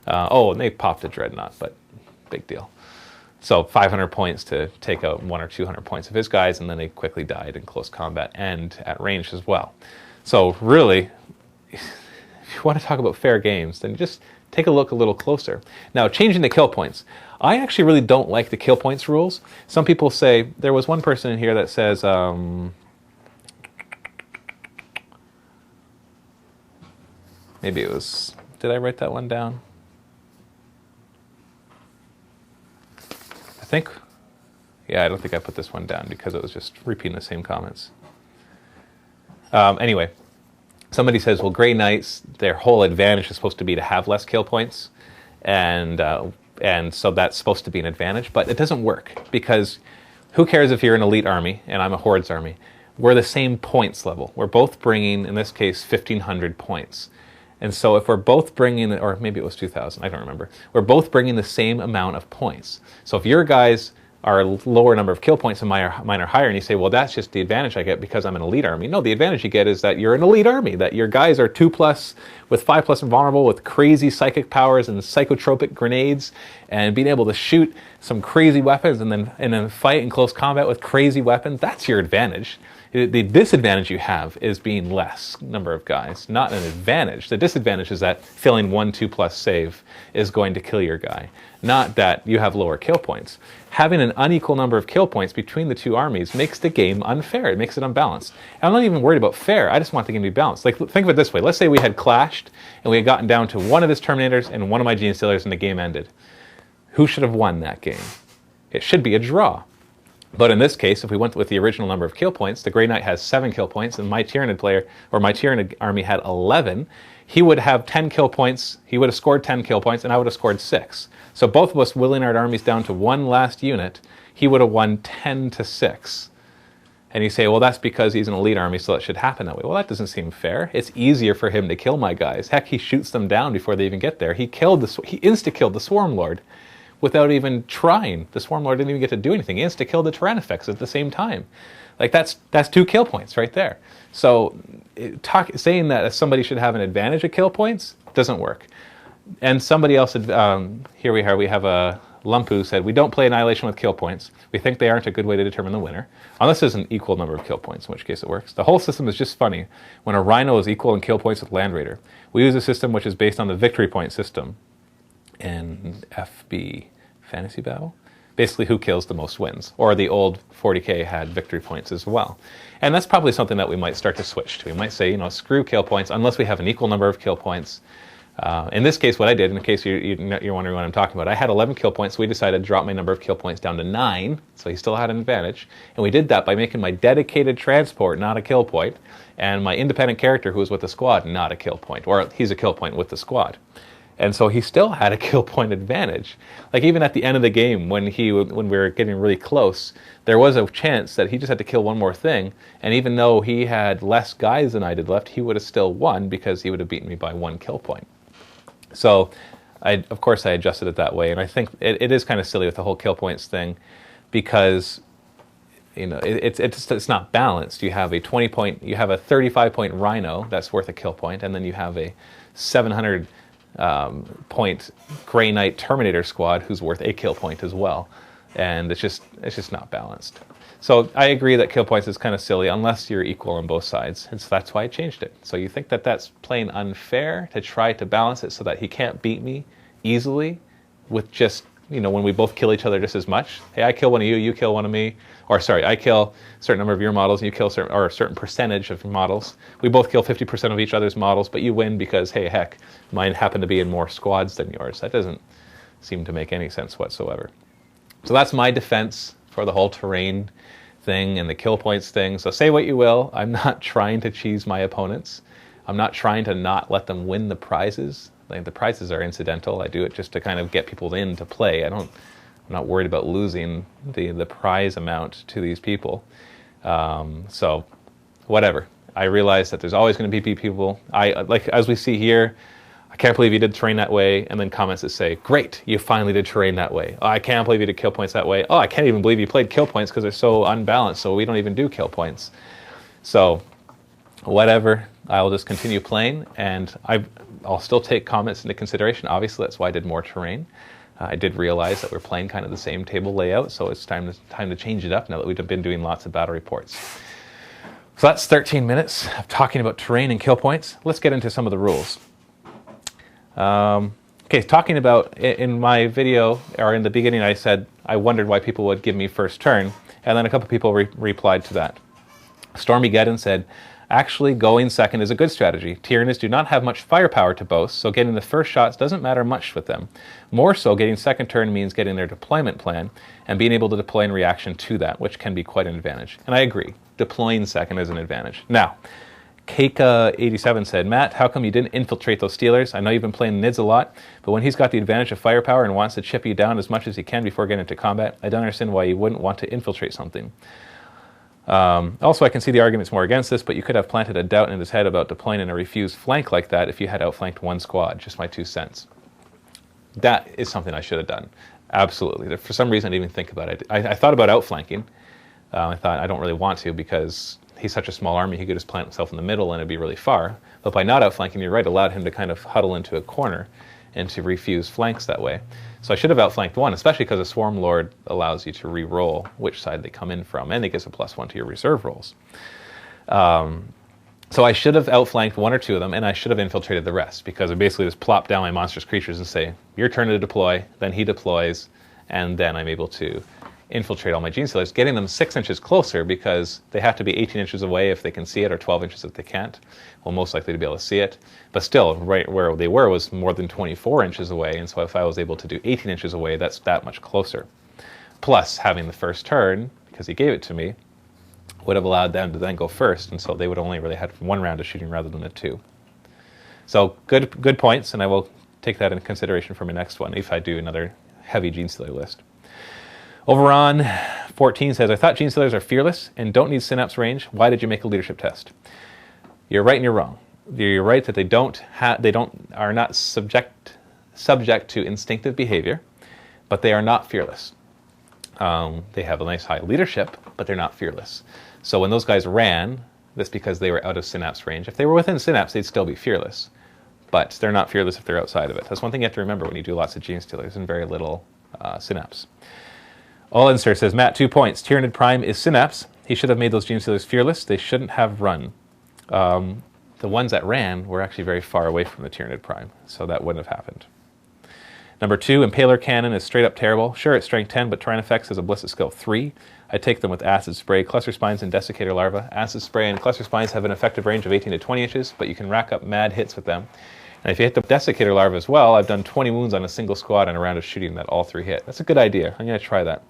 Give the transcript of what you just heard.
Oh, and they popped a Dreadnought, but big deal. So 500 points to take out 100 or 200 points of his guys, and then they quickly died in close combat and at range as well. So really, if you want to talk about fair games, then just take a look a little closer. Now, changing the kill points. I actually really don't like the kill points rules. Some people say, there was one person in here that says, maybe it was, did I write that one down? I think, yeah, I don't think I put this one down because it was just repeating the same comments. Anyway, somebody says, well, Grey Knights, their whole advantage is supposed to be to have less kill points, and so that's supposed to be an advantage, but it doesn't work, because who cares if you're an elite army, and I'm a Hordes army? We're the same points level. We're both bringing, in this case, 1,500 points. And so if we're both bringing, or maybe it was 2,000, I don't remember. We're both bringing the same amount of points. So if your guys are a lower number of kill points and mine are higher, and you say, well, that's just the advantage I get because I'm an elite army. No, the advantage you get is that you're an elite army, that your guys are 2+ with 5+ invulnerable with crazy psychic powers and psychotropic grenades and being able to shoot some crazy weapons and then fight in close combat with crazy weapons. That's your advantage. The disadvantage you have is being less number of guys, not an advantage. The disadvantage is that failing 1 2+ save is going to kill your guy, not that you have lower kill points. Having an unequal number of kill points between the two armies makes the game unfair. It makes it unbalanced. And I'm not even worried about fair. I just want the game to be balanced. Like, think of it this way. Let's say we had clashed and we had gotten down to one of his Terminators and one of my Genestealers and the game ended. Who should have won that game? It should be a draw. But in this case, if we went with the original number of kill points, the Grey Knight has 7 kill points, and my Tyranid player, or my Tyranid army had 11, he would have 10 kill points, he would have scored 10 kill points, and I would have scored 6. So both of us willing our armies down to one last unit, he would have won 10-6. And you say, well, that's because he's an elite army, so it should happen that way. Well, that doesn't seem fair. It's easier for him to kill my guys. Heck, he shoots them down before they even get there. He insta-killed the Swarm Lord without even trying. The Swarm Lord didn't even get to do anything. He insta-killed the Tyrannifex at the same time. Like, that's 2 kill points right there. So saying that somebody should have an advantage of kill points doesn't work. And somebody else, here we have a Lumpu said, we don't play Annihilation with kill points. We think they aren't a good way to determine the winner, unless there's an equal number of kill points, in which case it works. The whole system is just funny when a Rhino is equal in kill points with Land Raider. We use a system which is based on the victory point system in FB Fantasy Battle. Basically, who kills the most wins. Or the old 40k had victory points as well. And that's probably something that we might start to switch to. We might say, screw kill points unless we have an equal number of kill points. In this case, what I did, in case you're wondering what I'm talking about, I had 11 kill points, so we decided to drop my number of kill points down to 9, so he still had an advantage. And we did that by making my dedicated transport not a kill point, and my independent character who was with the squad not a kill point, or he's a kill point with the squad. And so he still had a kill point advantage. Like, even at the end of the game, when we were getting really close, there was a chance that he just had to kill one more thing, and even though he had less guys than I did left, he would have still won because he would have beaten me by 1 kill point. So, of course, I adjusted it that way, and I think it is kind of silly with the whole kill points thing, because it's not balanced. You have a 35-point Rhino that's worth a kill point, and then you have a 700 point Grey Knight Terminator squad who's worth a kill point as well, and it's just not balanced. So I agree that kill points is kind of silly unless you're equal on both sides, and so that's why I changed it. So you think that that's plain unfair to try to balance it so that he can't beat me easily with just, when we both kill each other just as much? Hey, I kill one of you, you kill one of me. Or sorry, I kill a certain number of your models, and you kill a certain percentage of models. We both kill 50% of each other's models, but you win because, hey, heck, mine happen to be in more squads than yours. That doesn't seem to make any sense whatsoever. So that's my defense for the whole terrain thing and the kill points thing. So say what you will, I'm not trying to cheese my opponents. I'm not trying to not let them win the prizes. Like, the prizes are incidental. I do it just to kind of get people in to play. I'm not worried about losing the prize amount to these people. So whatever. I realize that there's always going to be people. Like, as we see here, I can't believe you did terrain that way, and then comments that say, great, you finally did terrain that way. Oh, I can't believe you did kill points that way. Oh, I can't even believe you played kill points because they're so unbalanced, so we don't even do kill points. So whatever, I'll just continue playing, and I'll still take comments into consideration. Obviously, that's why I did more terrain. I did realize that we're playing kind of the same table layout, so it's time to change it up now that we've been doing lots of battle reports. So that's 13 minutes of talking about terrain and kill points. Let's get into some of the rules. Okay, talking about, in my video, or in the beginning, I said I wondered why people would give me first turn, and then a couple people replied to that. Stormy-geddon said, actually going second is a good strategy. Tyranids do not have much firepower to boast, so getting the first shots doesn't matter much with them. More so, getting second turn means getting their deployment plan and being able to deploy in reaction to that, which can be quite an advantage. And I agree, deploying second is an advantage. Now, Keika87 said, Matt, how come you didn't infiltrate those Steelers? I know you've been playing Nids a lot, but when he's got the advantage of firepower and wants to chip you down as much as he can before getting into combat, I don't understand why you wouldn't want to infiltrate something. Also, I can see the arguments more against this, but you could have planted a doubt in his head about deploying in a refused flank like that if you had outflanked one squad. Just my 2 cents. That is something I should have done. Absolutely. For some reason, I didn't even think about it. I thought about outflanking. I thought I don't really want to because he's such a small army, he could just plant himself in the middle and it'd be really far. But by not outflanking, you're right, allowed him to kind of huddle into a corner and to refuse flanks that way. So I should have outflanked one, especially because a Swarm Lord allows you to re-roll which side they come in from, and it gives a +1 to your reserve rolls. So I should have outflanked 1 or 2 of them, and I should have infiltrated the rest, because I basically just plop down my monstrous creatures and say, your turn to deploy, then he deploys, and then I'm able to infiltrate all my Gene Stealers, getting them 6 inches closer because they have to be 18 inches away if they can see it, or 12 inches if they can't. Well, most likely to be able to see it. But still, right where they were was more than 24 inches away, and so if I was able to do 18 inches away, that's that much closer. Plus, having the first turn, because he gave it to me, would have allowed them to then go first, and so they would only really had 1 round of shooting rather than a 2. So good points, and I will take that into consideration for my next one if I do another heavy Gene Stealer list. Overon 14 says, I thought Gene Stealers are fearless and don't need synapse range. Why did you make a leadership test? You're right and you're wrong. You're right that they are not subject to instinctive behavior, but they are not fearless. They have a nice high leadership, but they're not fearless. So when those guys ran, that's because they were out of synapse range. If they were within synapse, they'd still be fearless. But they're not fearless if they're outside of it. That's one thing you have to remember when you do lots of Gene Stealers and very little synapse. Allinster says, Matt, 2 points. Tyranid Prime is synapse. He should have made those Gene Stealers fearless. They shouldn't have run. The ones that ran were actually very far away from the Tyranid Prime, so that wouldn't have happened. Number 2, Impaler Cannon is straight up terrible. Sure, it's strength 10, but Tyrannifex is a ballistic skill 3. I take them with Acid Spray, Cluster Spines, and Desiccator Larva. Acid Spray and Cluster Spines have an effective range of 18 to 20 inches, but you can rack up mad hits with them. And if you hit the Desiccator Larva as well, I've done 20 wounds on a single squad and a round of shooting that all 3 hit. That's a good idea. I'm going to try that.